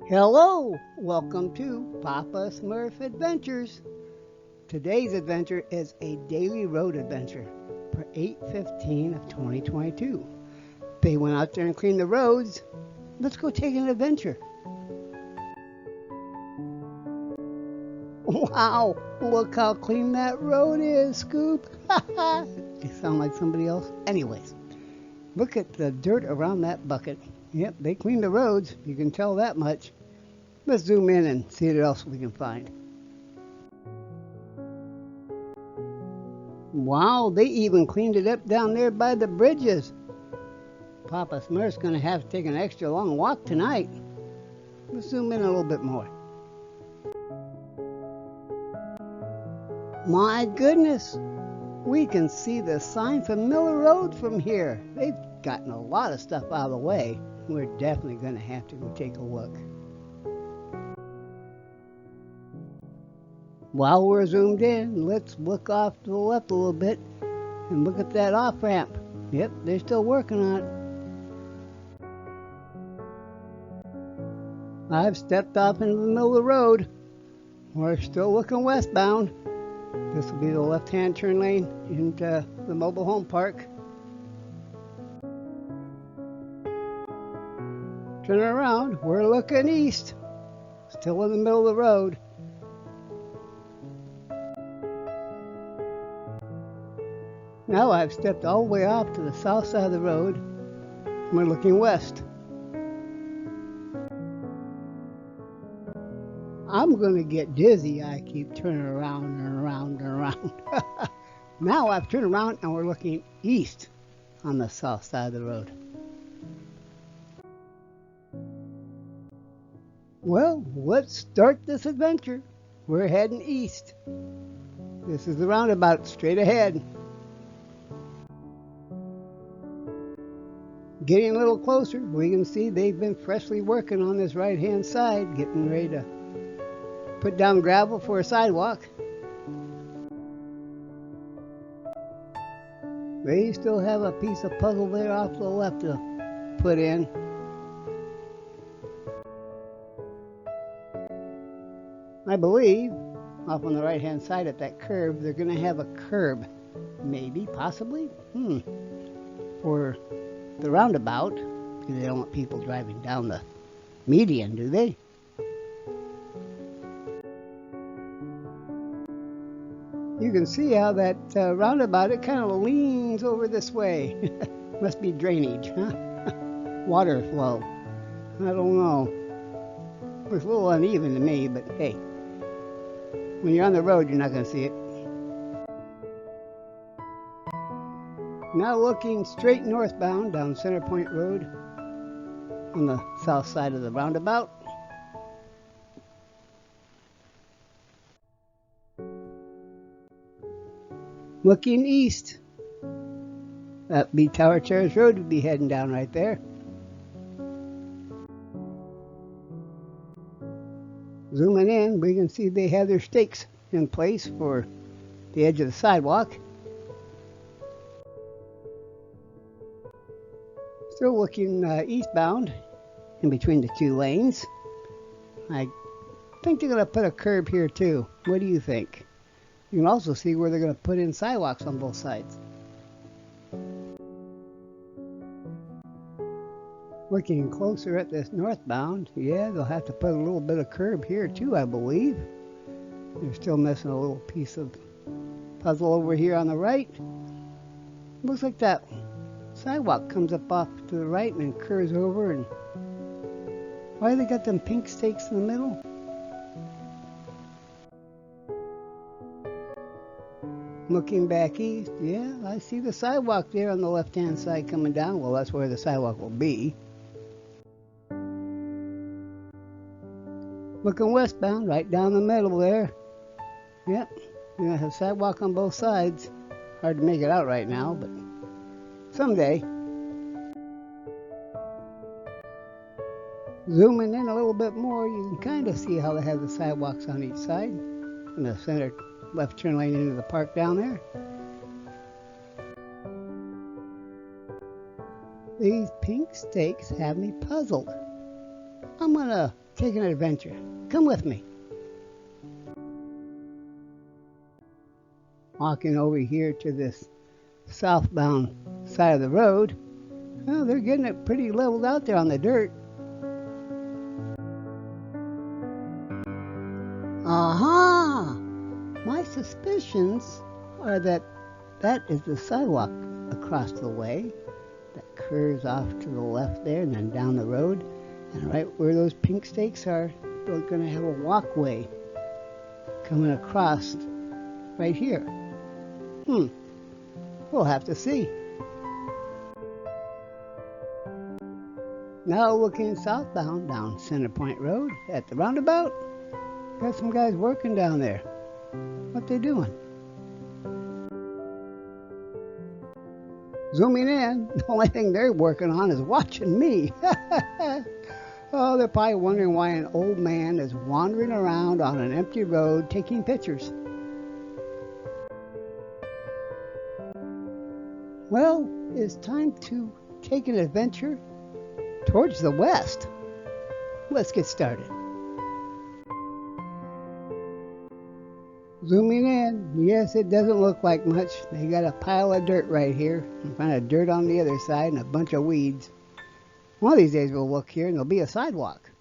Hello, welcome to Papa Smurf Adventures. Today's adventure is a daily road adventure for 8/15 of 2022. They went out there and cleaned the roads. Let's go take an adventure. Wow, look how clean that road is, Scoop. You sound like somebody else. Anyways, look at the dirt around that bucket. Yep, they cleaned the roads. You can tell that much. Let's zoom in and see what else we can find. Wow, they even cleaned it up down there by the bridges. Papa Smurf's gonna have to take an extra long walk tonight. Let's zoom in a little bit more. My goodness, we can see the sign for Miller Road from here. They've gotten a lot of stuff out of the way. We're definitely gonna have to go take a look. While we're zoomed in, let's look off to the left a little bit and look at that off ramp. Yep, they're still working on it. I've stepped off into the middle of the road. We're still looking westbound. This will be the left-hand turn lane into the mobile home park. Turn around, we're looking east. Still in the middle of the road. Now I've stepped all the way off to the south side of the road. We're looking west. I'm going to get dizzy. I keep turning around and around and around. Now I've turned around and we're looking east on the south side of the road. Well, let's start this adventure. We're heading east. This is the roundabout straight ahead. Getting a little closer, we can see they've been freshly working on this right-hand side, getting ready to put down gravel for a sidewalk. They still have a piece of puzzle there off to the left to put in. I believe, off on the right-hand side at that curve, they're going to have a curb. Maybe, possibly, for the roundabout, because they don't want people driving down the median, do they? You can see how that roundabout, it kind of leans over this way. Must be drainage, huh? Water flow. I don't know. Looks a little uneven to me, but hey, when you're on the road, you're not going to see it. Now looking straight northbound down Center Point Road on the south side of the roundabout. Looking east. That'd be Tower Terrace Road would be heading down right there. Zooming in, we can see they have their stakes in place for the edge of the sidewalk. Still looking eastbound in between the two lanes. I think they're going to put a curb here too. What do you think? You can also see where they're going to put in sidewalks on both sides. Looking closer at this northbound, yeah, they'll have to put a little bit of curb here too, I believe. They're still missing a little piece of puzzle over here on the right. Looks like that sidewalk comes up off to the right and then curves over. And why they got them pink stakes in the middle? Looking back east, yeah, I see the sidewalk there on the left-hand side coming down. Well, that's where the sidewalk will be. Looking westbound, right down the middle there. Yep, you're gonna have sidewalk on both sides. Hard to make it out right now, but someday. Zooming in a little bit more, you can kind of see how they have the sidewalks on each side. In the center left turn lane into the park down there. These pink stakes have me puzzled. I'm gonna take an adventure. Come with me. Walking over here to this southbound side of the road. Well, they're getting it pretty leveled out there on the dirt. Aha! My suspicions are that is the sidewalk across the way that curves off to the left there and then down the road. And right where those pink stakes are, we're going to have a walkway coming across right here. We'll have to see. Now looking southbound down Center Point Road at the roundabout, got some guys working down there. What they doing? Zooming in, the only thing they're working on is watching me. Oh, they're probably wondering why an old man is wandering around on an empty road taking pictures. Well, it's time to take an adventure towards the west. Let's get started. Zooming in, yes, it doesn't look like much. They got a pile of dirt right here, and kind of dirt on the other side, and a bunch of weeds. One of these days we'll look here and there'll be a sidewalk.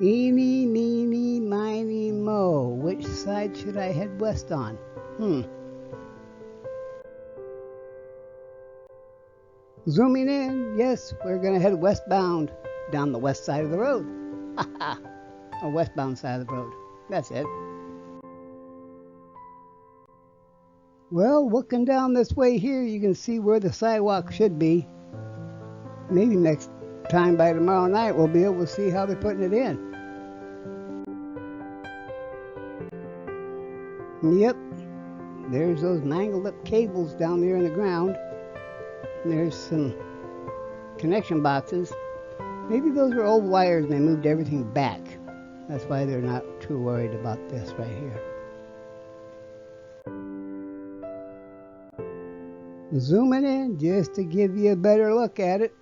Eeny, meeny, miny, mo. Which side should I head west on? Zooming in, yes, we're going to head westbound down the west side of the road. Or westbound side of the road. That's it. Well, looking down this way here, you can see where the sidewalk should be. Maybe next time by tomorrow night we'll be able to see how they're putting it in. Yep, there's those mangled up cables down there in the ground. There's some connection boxes. Maybe those are old wires and they moved everything back. That's why they're not too worried about this right here. Zooming in just to give you a better look at it.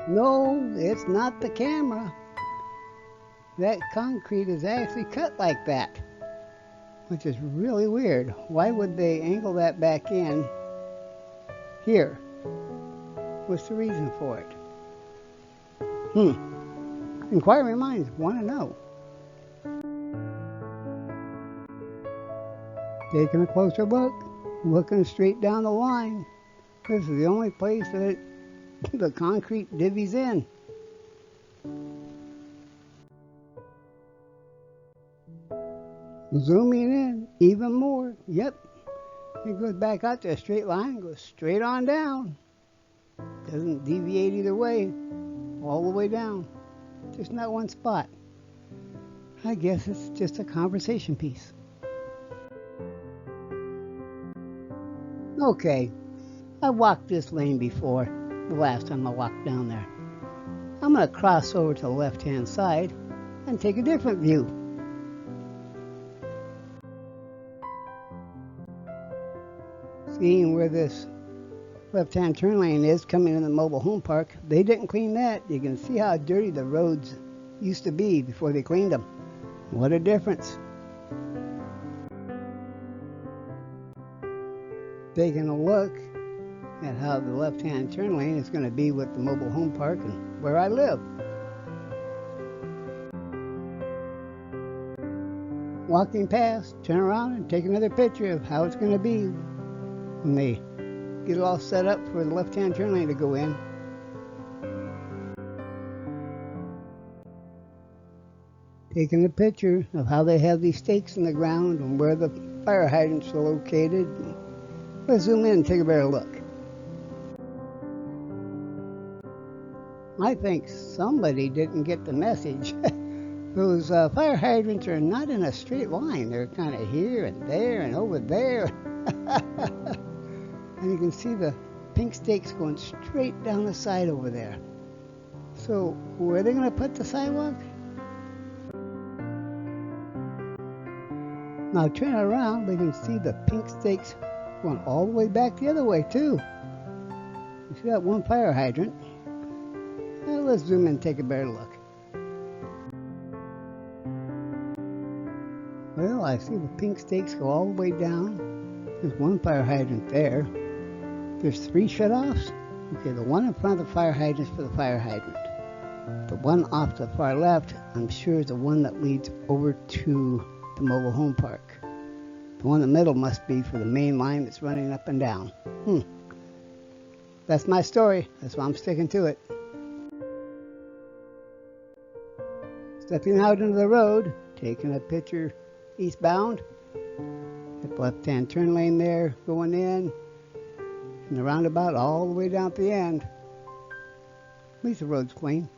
No, it's not the camera. That concrete is actually cut like that, which is really weird. Why would they angle that back in here? What's the reason for it? Inquiring minds want to know. Taking a closer look, looking straight down the line. This is the only place that the concrete divvies in. Zooming in even more. Yep, it goes back out to a straight line, goes straight on down. Doesn't deviate either way, all the way down. Just not one spot. I guess it's just a conversation piece. Okay, I walked this lane before, the last time I walked down there. I'm going to cross over to the left-hand side and take a different view. Seeing where this left-hand turn lane is coming in the mobile home park, they didn't clean that. You can see how dirty the roads used to be before they cleaned them. What a difference. Taking a look at how the left-hand turn lane is going to be with the mobile home park and where I live. Walking past, turn around and take another picture of how it's going to be when they get it all set up for the left-hand turn lane to go in. Taking a picture of how they have these stakes in the ground and where the fire hydrants are located. Let's zoom in and take a better look. I think somebody didn't get the message. Those fire hydrants are not in a straight line. They're kind of here and there and over there. And you can see the pink stakes going straight down the side over there. So where are they going to put the sidewalk? Now turn around, we can see the pink stakes going all the way back the other way too. You see that one fire hydrant? Now let's zoom in and take a better look. Well, I see the pink stakes go all the way down. There's one fire hydrant there. There's 3 shutoffs. Okay, the one in front of the fire hydrant is for the fire hydrant. The one off to the far left, I'm sure, is the one that leads over to the mobile home park. The one in the middle must be for the main line that's running up and down. That's my story. That's why I'm sticking to it. Stepping out into the road, taking a picture eastbound. Hit the left-hand turn lane there, going in, and the roundabout all the way down at the end. At least the road's clean.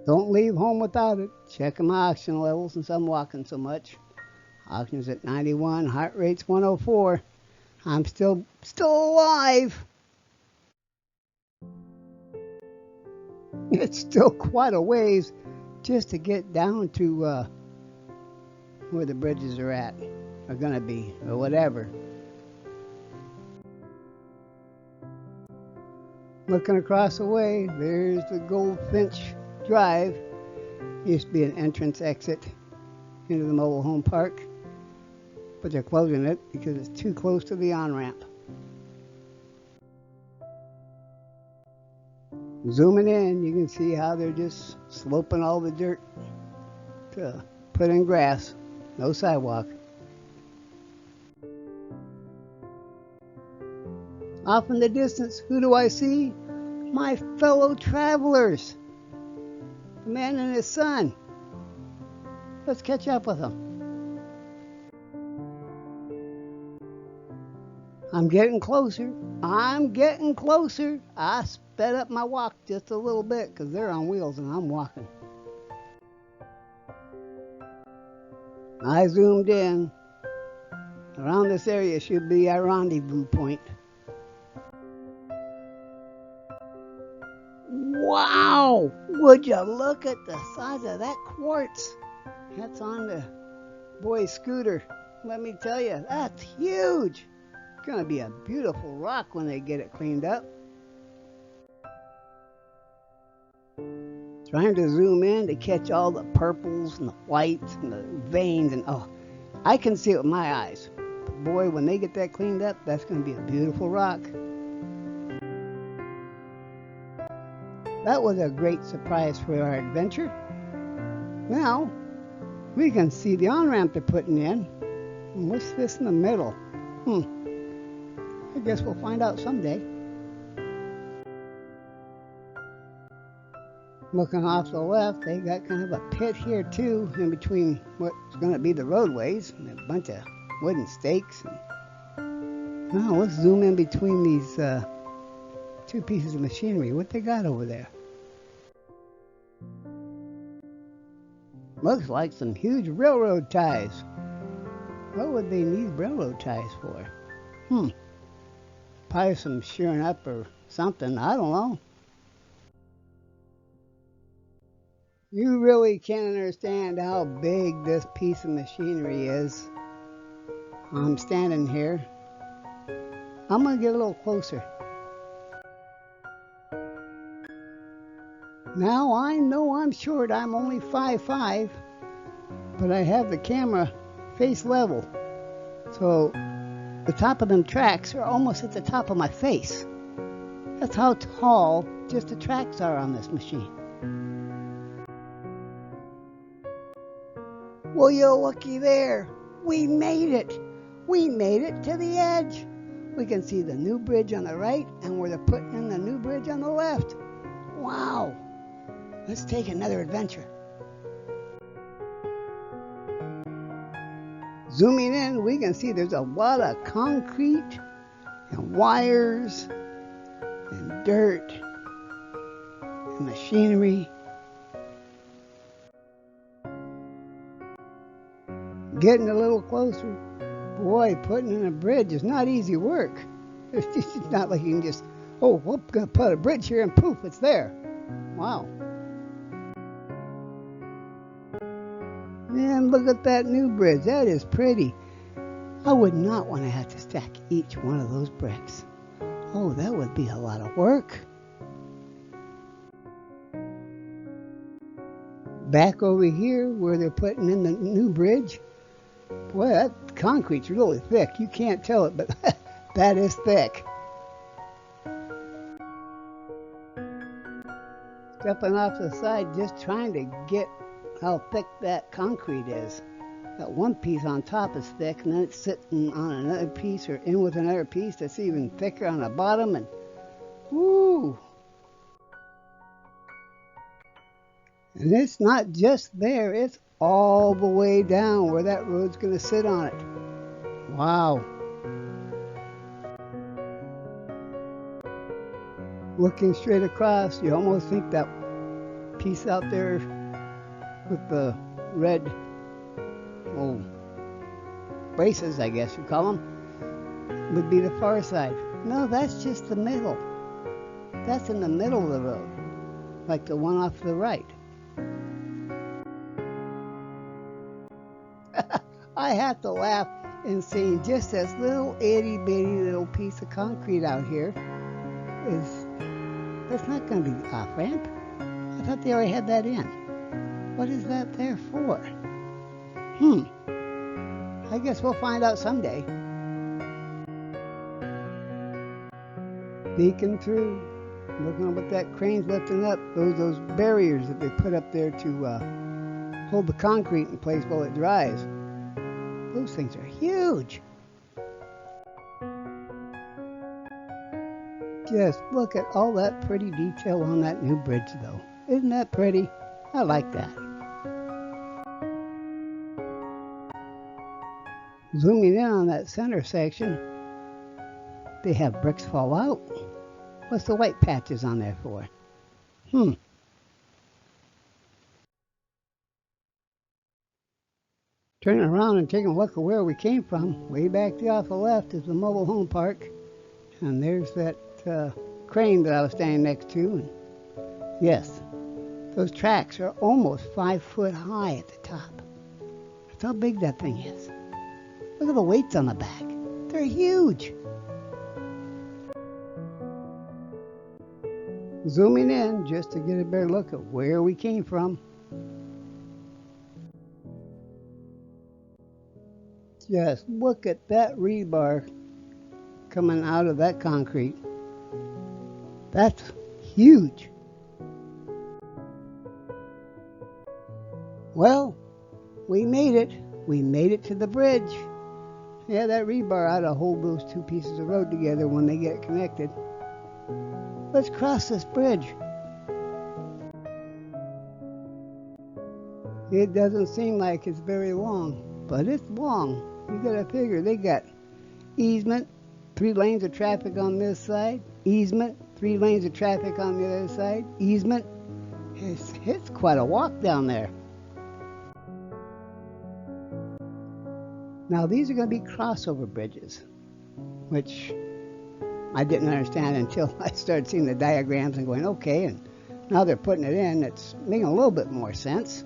Don't leave home without it. Checking my oxygen levels since I'm walking so much. Oxygen's at 91, heart rate's 104. I'm still alive. It's still quite a ways just to get down to where the bridges are gonna be, or whatever. Looking across the way, there's the Goldfinch Drive. Used to be an entrance exit into the mobile home park, but they're closing it because it's too close to the on-ramp. Zooming in, you can see how they're just sloping all the dirt to put in grass. No sidewalk. Off in the distance, who do I see? My fellow travelers. The man and his son. Let's catch up with them. I'm getting closer. I'm getting closer. I sped up my walk just a little bit because they're on wheels and I'm walking. I zoomed in. Around this area should be our rendezvous point. Wow! Would you look at the size of that quartz? That's on the boy's scooter. Let me tell you, that's huge. It's gonna be a beautiful rock when they get it cleaned up. Trying to zoom in to catch all the purples and the whites and the veins, and oh, I can see it with my eyes. But boy, when they get that cleaned up, that's gonna be a beautiful rock. That was a great surprise for our adventure. Now, we can see the on-ramp they're putting in. And what's this in the middle? I guess we'll find out someday. Looking off to the left, they got kind of a pit here too, in between what's going to be the roadways, and a bunch of wooden stakes. Now, let's zoom in between these 2 pieces of machinery. What they got over there? Looks like some huge railroad ties. What would they need railroad ties for? Probably some shearing up or something. I don't know. You really can't understand how big this piece of machinery is. I'm standing here. I'm going to get a little closer. Now I know I'm short. I'm only 5'5", but I have the camera face level. So the top of them tracks are almost at the top of my face. That's how tall just the tracks are on this machine. Well, you looky there. We made it. We made it to the edge. We can see the new bridge on the right and where they're putting in the new bridge on the left. Wow. Let's take another adventure. Zooming in, we can see there's a lot of concrete and wires and dirt and machinery. Getting a little closer. Boy, putting in a bridge is not easy work. It's not like you can just, oh, we're going to put a bridge here and poof, it's there. Wow. Man, look at that new bridge. That is pretty. I would not want to have to stack each one of those bricks. Oh, that would be a lot of work. Back over here where they're putting in the new bridge, boy, that concrete's really thick. You can't tell it, but that is thick. Stepping off the side, just trying to get how thick that concrete is. That one piece on top is thick, and then it's sitting on another piece or in with another piece that's even thicker on the bottom, and whoo! And it's not just there, it's all the way down where that road's going to sit on it. Wow. Looking straight across, you almost think that piece out there with the red braces, I guess you call them, would be the far side. No, that's just the middle. That's in the middle of the road, like the one off to the right. I have to laugh in seeing just this little itty bitty little piece of concrete out here. That's not going to be the off ramp. I thought they already had that in. What is that there for? I guess we'll find out someday. Peeking through, looking at what that crane's lifting up. Those barriers that they put up there to hold the concrete in place while it dries. Those things are huge. Just look at all that pretty detail on that new bridge, though. Isn't that pretty? I like that. Zooming in on that center section, they have bricks fall out. What's the white patches on there for? Turning around and taking a look at where we came from, way back there off the left is the mobile home park. And there's that crane that I was standing next to. And yes, those tracks are almost 5 foot high at the top. That's how big that thing is. Look at the weights on the back. They're huge. Zooming in just to get a better look at where we came from. Just look at that rebar coming out of that concrete. That's huge. Well, we made it. We made it to the bridge. Yeah, that rebar ought to hold those two pieces of road together when they get connected. Let's cross this bridge. It doesn't seem like it's very long, but it's long. You gotta figure they got easement, 3 lanes of traffic on this side, easement, 3 lanes of traffic on the other side, easement. It's quite a walk down there. Now these are going to be crossover bridges, which I didn't understand until I started seeing the diagrams and going, okay, and now they're putting it in. It's making a little bit more sense.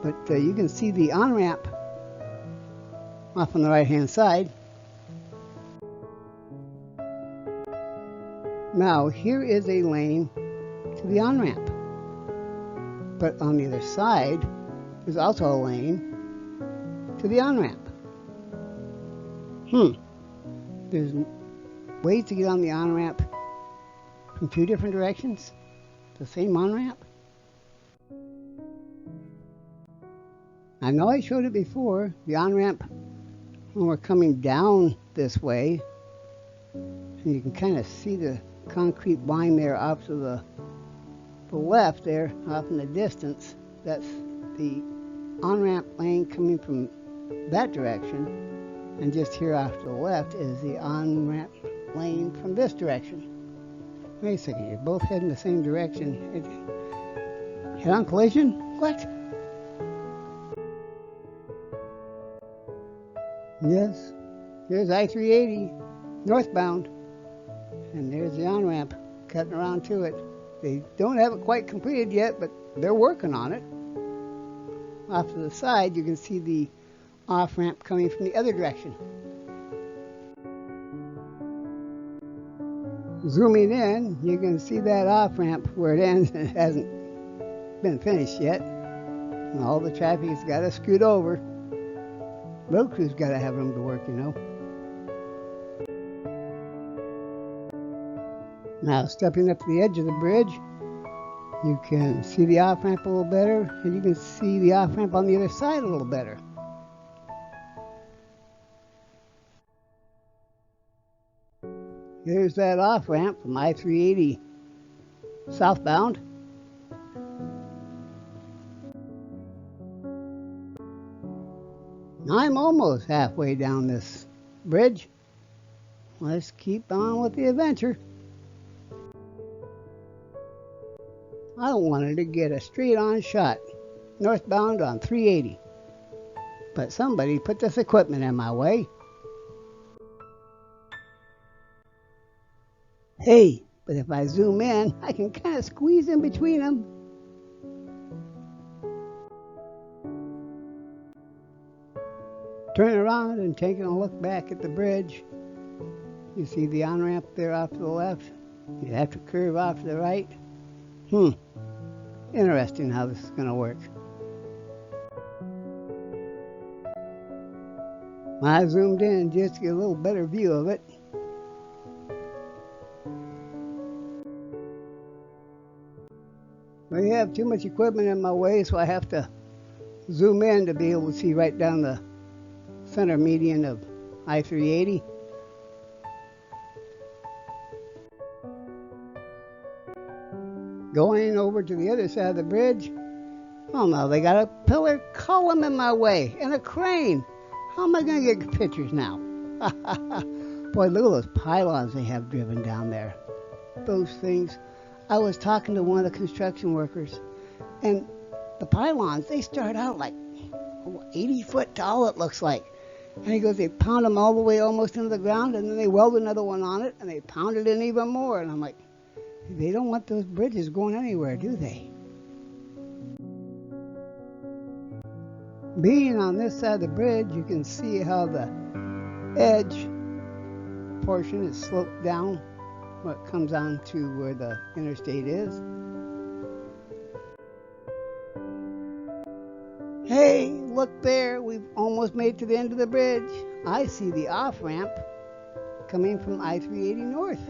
But you can see the on-ramp off on the right-hand side. Now here is a lane to the on-ramp. But on the other side, there's also a lane to the on-ramp. There's ways to get on the on-ramp from 2 different directions. The same on-ramp. I know I showed it before. The on-ramp, when we're coming down this way, and you can kind of see the concrete line there off to the left there, off in the distance. That's the on-ramp lane coming from that direction. And just here off to the left is the on-ramp lane from this direction. Wait a second, you're both heading the same direction. Head-on collision? What? Yes, here's I-380 northbound. And there's the on-ramp cutting around to it. They don't have it quite completed yet, but they're working on it. off to the side, you can see the off-ramp coming from the other direction. Zooming in, you can see that off-ramp where it ends and it hasn't been finished yet. And all the traffic has got to scoot over. Road crew's got to have room to work, you know. Now, stepping up to the edge of the bridge, you can see the off-ramp a little better, and you can see the off-ramp on the other side a little better. Here's that off-ramp from I-380 southbound. I'm almost halfway down this bridge. Let's keep on with the adventure. I wanted to get a straight-on shot northbound on 380, but somebody put this equipment in my way. Hey, but if I zoom in, I can kind of squeeze in between them. Turning around and taking a look back at the bridge, you see the on-ramp there off to the left. You have to curve off to the right. Interesting how this is going to work. I zoomed in just to get a little better view of it. We have too much equipment in my way, so I have to zoom in to be able to see right down the center median of I-380. Going over to the other side of the bridge. Oh no, they got a pillar column in my way and a crane. How am I going to get pictures now? Boy, look at those pylons they have driven down there. Those things. I was talking to one of the construction workers, and the pylons, they start out like 80 foot tall, it looks like. And he goes, they pound them all the way almost into the ground, and then they weld another one on it, and they pound it in even more. And I'm like, they don't want those bridges going anywhere, do they? Being on this side of the bridge, you can see how the edge portion is sloped down when it comes on to where the interstate is. Hey, look there, we've almost made it to the end of the bridge. I see the off-ramp coming from I-380 north,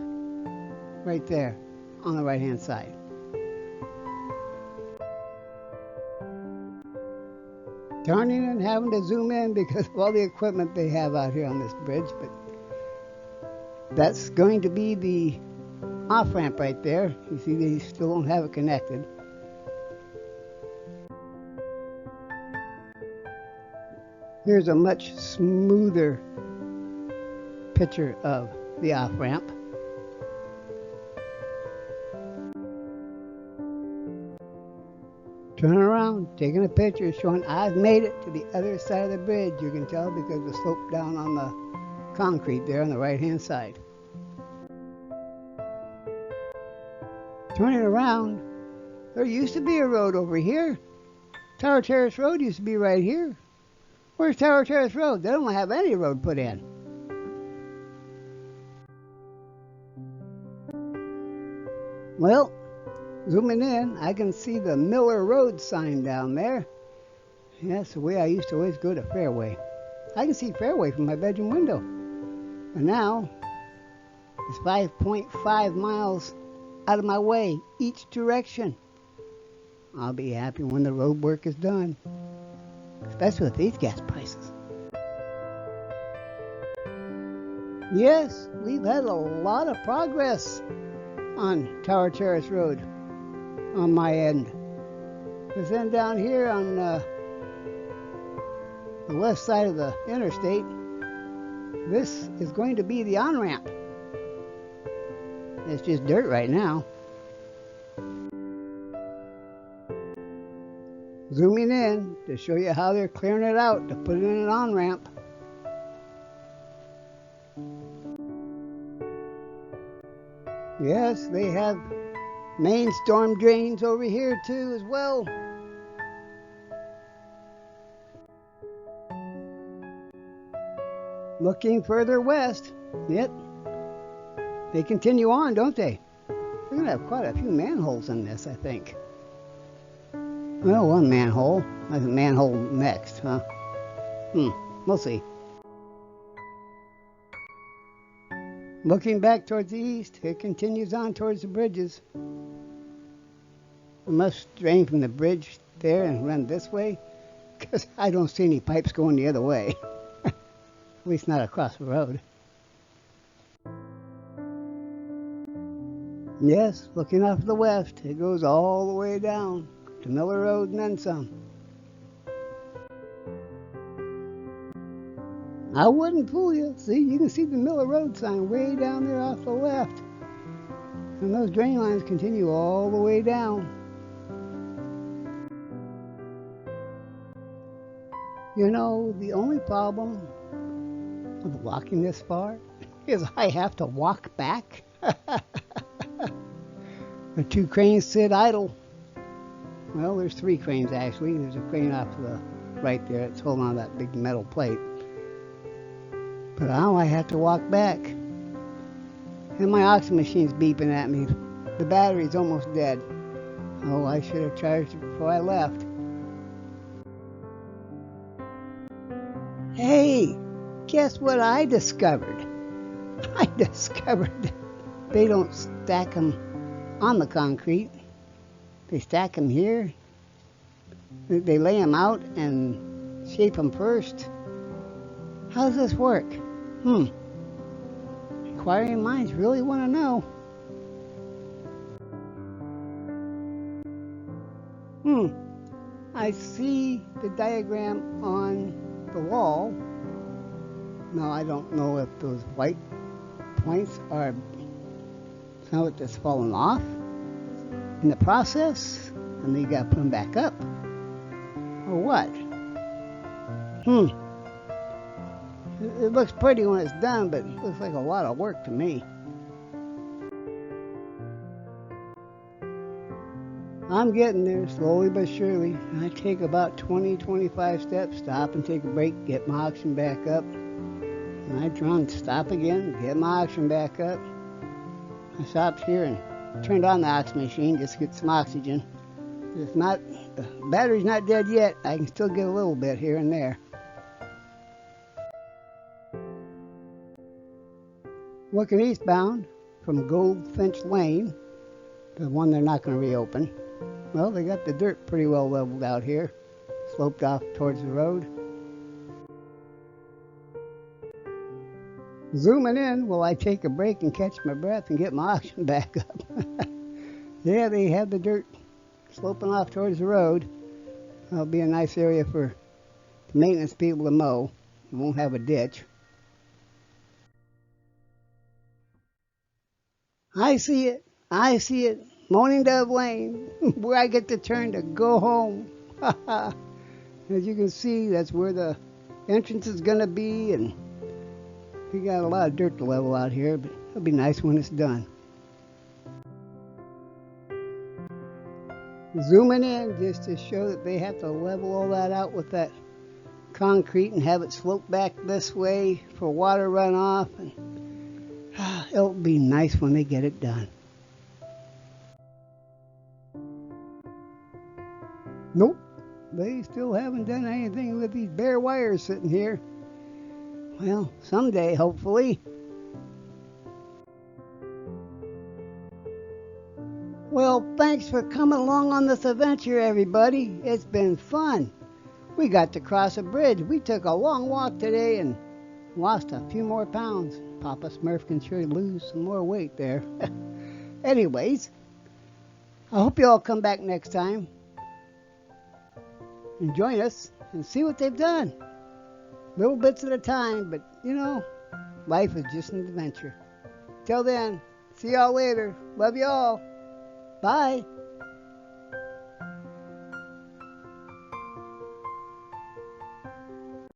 right there on the right-hand side. Turning and having to zoom in because of all the equipment they have out here on this bridge, but that's going to be the off-ramp right there. You see they still don't have it connected. Here's a much smoother picture of the off-ramp. Turning around, taking a picture, showing I've made it to the other side of the bridge. You can tell because of the slope down on the concrete there on the right-hand side. Turning around, there used to be a road over here. Tower Terrace Road used to be right here. Where's Tower Terrace Road? They don't have any road put in. Well, zooming in, I can see the Miller Road sign down there. That's the way I used to always go to Fairway. I can see Fairway from my bedroom window. And now, it's 5.5 miles out of my way, each direction. I'll be happy when the road work is done. Especially with these gas prices. Yes, we've had a lot of progress on Tower Terrace Road on my end. Because then down here on the west side of the interstate, this is going to be the on-ramp. It's just dirt right now. Zooming in to show you how they're clearing it out to put it in an on-ramp. Yes, they have main storm drains over here too as well. Looking further west. Yep. They continue on, don't they? We're going to have quite a few manholes in this, I think. Well, one manhole. There's a manhole next, huh? We'll see. Looking back towards the east, it continues on towards the bridges. We must drain from the bridge there and run this way, because I don't see any pipes going the other way. At least not across the road. Yes, looking off to the west, it goes all the way down to Miller Road and then some. I wouldn't fool you. See, you can see the Miller Road sign way down there off the left. And those drain lines continue all the way down. You know, the only problem with walking this far is I have to walk back. The two cranes sit idle. Well, there's three cranes actually. There's a crane off to the right there that's holding on to that big metal plate. But now I have to walk back. And my oxygen machine's beeping at me. The battery's almost dead. Oh, I should have charged it before I left. Hey, guess what I discovered? I discovered they don't stack them on the concrete. They stack them here. They lay them out and shape them first. How does this work? Inquiring minds really want to know. I see the diagram on the wall. Now I don't know if those white points are some of it that's fallen off in the process and then you gotta put them back up, or what? It looks pretty when it's done, but it looks like a lot of work to me. I'm getting there slowly but surely. I take about 20-25 steps, stop and take a break, get my oxygen back up. And I run, stop again, get my oxygen back up. I stopped here and turned on the oxygen machine just to get some oxygen. It's not, the battery's not dead yet. I can still get a little bit here and there. Looking eastbound from Goldfinch Lane, the one they're not going to reopen. Well, they got the dirt pretty well leveled out here, sloped off towards the road. Zooming in while I take a break and catch my breath and get my oxygen back up. Yeah, they have the dirt sloping off towards the road. That'll be a nice area for the maintenance people to mow. You won't have a ditch. I see it. I see it. Moaning Dove Lane, where I get to turn to go home. As you can see, that's where the entrance is going to be, and we got a lot of dirt to level out here, but it'll be nice when it's done. Zooming in just to show that they have to level all that out with that concrete and have it slope back this way for water runoff, and it'll be nice when they get it done. Nope, they still haven't done anything with these bare wires sitting here. Well, someday, hopefully. Well, thanks for coming along on this adventure, everybody. It's been fun. We got to cross a bridge. We took a long walk today and lost a few more pounds. Papa Smerf can sure lose some more weight there. Anyways, I hope you all come back next time and join us and see what they've done. Little bits at a time, but you know, life is just an adventure. Till then, see y'all later. Love y'all. Bye.